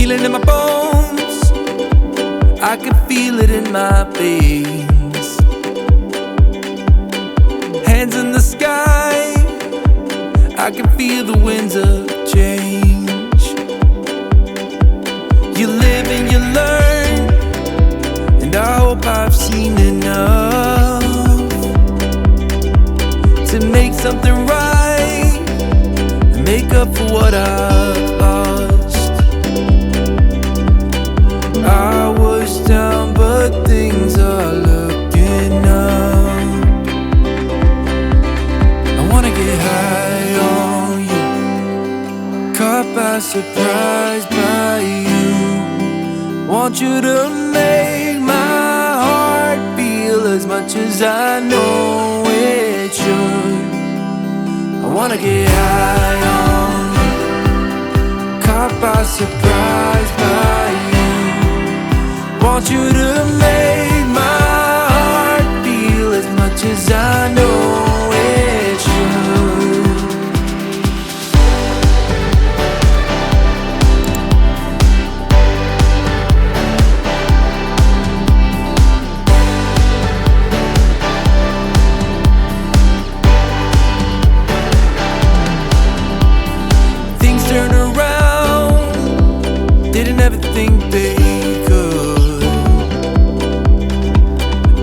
feeling in my bones, I can feel it in my veins. Hands in the sky, I can feel the winds of change. You live and you learn, and I hope I've seen enough to make something right and make up for what I've lost. I was down, but things are looking up. I wanna get high on you, caught by surprise by you. Want you to make my heart feel as much as I know it should. I wanna get high on you, caught by surprise by you. Want you to make my heart feel as much as I know it should. Turn around, didn't ever think they could.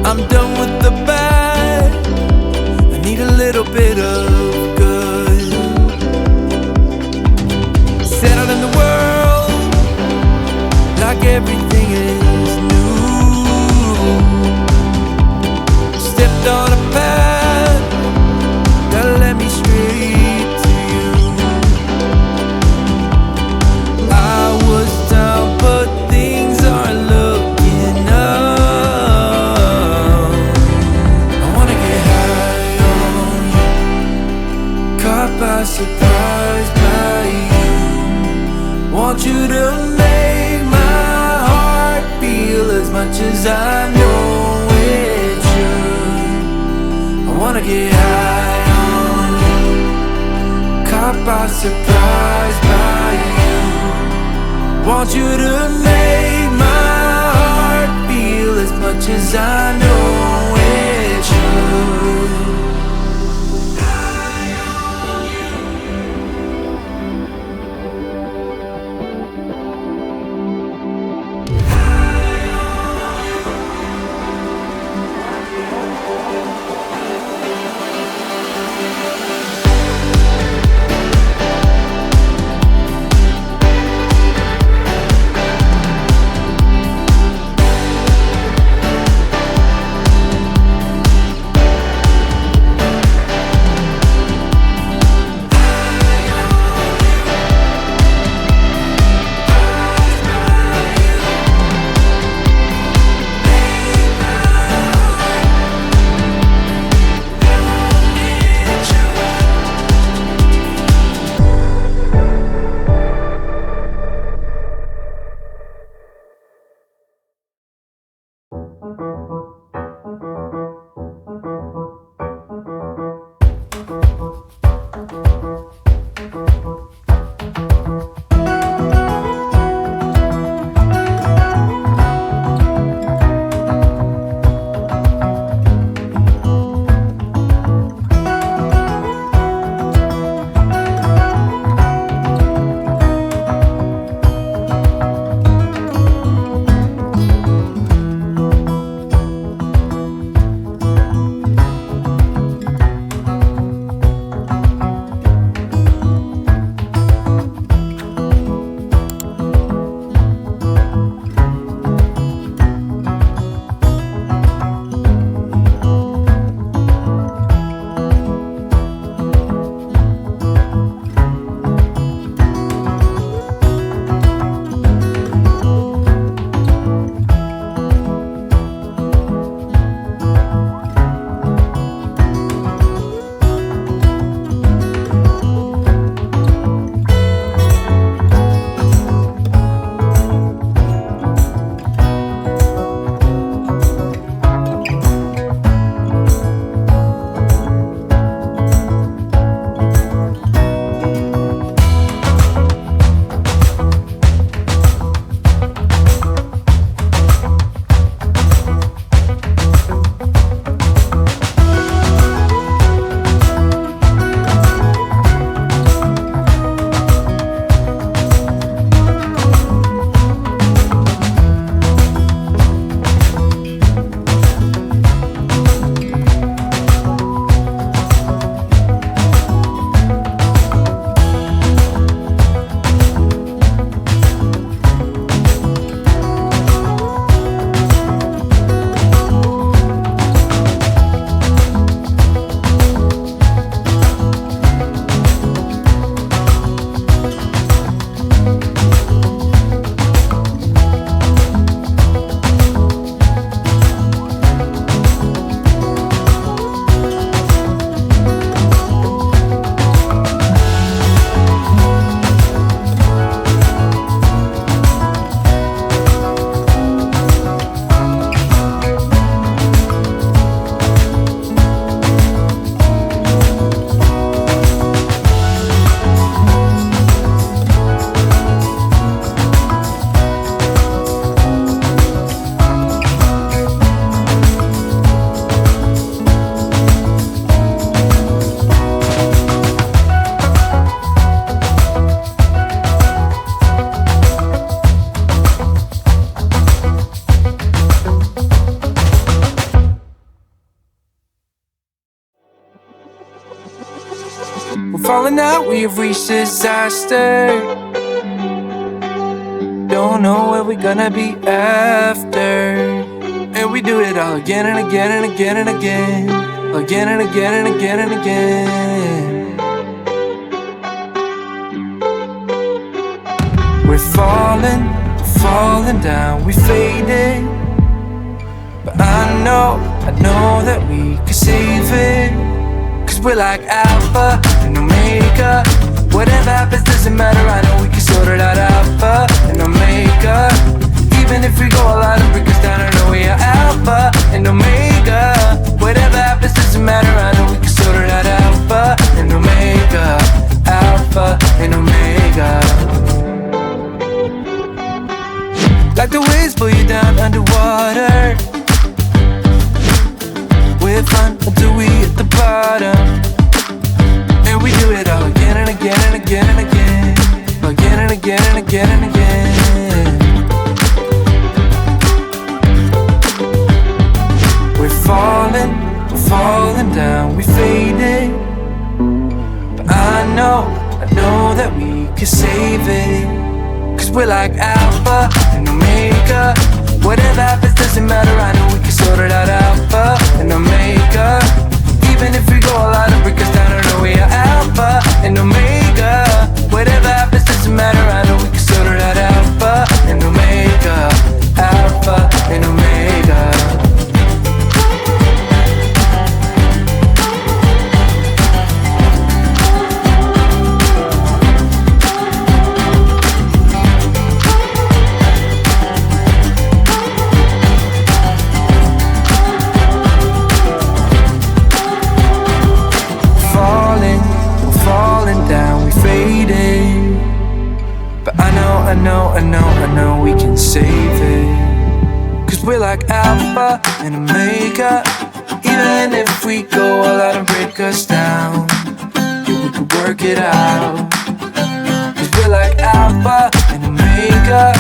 I'm done with the bad, I need a little bit of good. Settled in the world, like everything is new. Stepped on a path, that led me straight to you. I was down, but things are looking up. I wanna get high on you, caught by surprise by you. Want you to make my heart feel as much as I know it should. I wanna get high on you, caught by surprise by you. Want you to make my heart feel as much as I know it should. now we have reached disaster. Don't know where we're gonna be after. And we do it all again and again and again and again. Again and again and again and again. We're falling down, we faded. But I know that we can save it. Cause we're like Alpha and Omega. Whatever happens doesn't matter, I know we can sort it out. Alpha and Omega. Even if we go all out and break us down, I know we are Alpha and Omega. Whatever happens doesn't matter, I know we can sort it out. Alpha and Omega. Alpha and Omega. Like the waves pull you down underwater. We're fun until we hit the bottom. And we do it all again and again and again and again. Again and again and again and again. We're falling down, we faded. But I know that we can save it. Cause we're like Alpha and Omega. Whatever happens doesn't matter, I know we can sort it out. Alpha and Omega. Even if we go all out and break us down, I know we are Alpha and Omega. Whatever happens doesn't matter, I know we can sort it out. Alpha and Omega. Alpha and Omega. I know we can save it. Cause we're like Alpha and Omega. Even if we go all out and break us down, yeah, we can work it out. Cause we're like Alpha and Omega.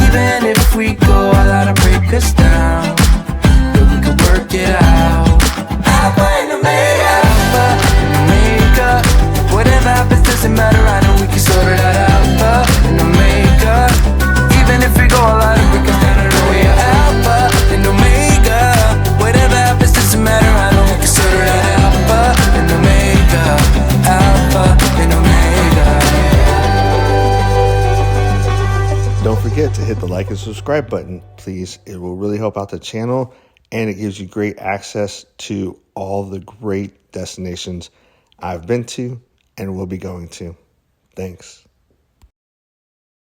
Even if we go all out and break us down, yeah, we can work it out. Alpha and Omega. Alpha and Omega. Whatever happens doesn't matter, I know we can sort it out. Alpha and Omega. Even if we go all out and break us down, I know we are Alpha and Omega. Whatever happens doesn't matter, I know we can sort it out. Alpha and Omega. Alpha and Omega. Don't forget to hit the like and subscribe button, please. It will really help out the channel, and it gives you great access to all the great destinations I've been to and will be going to. Thanks.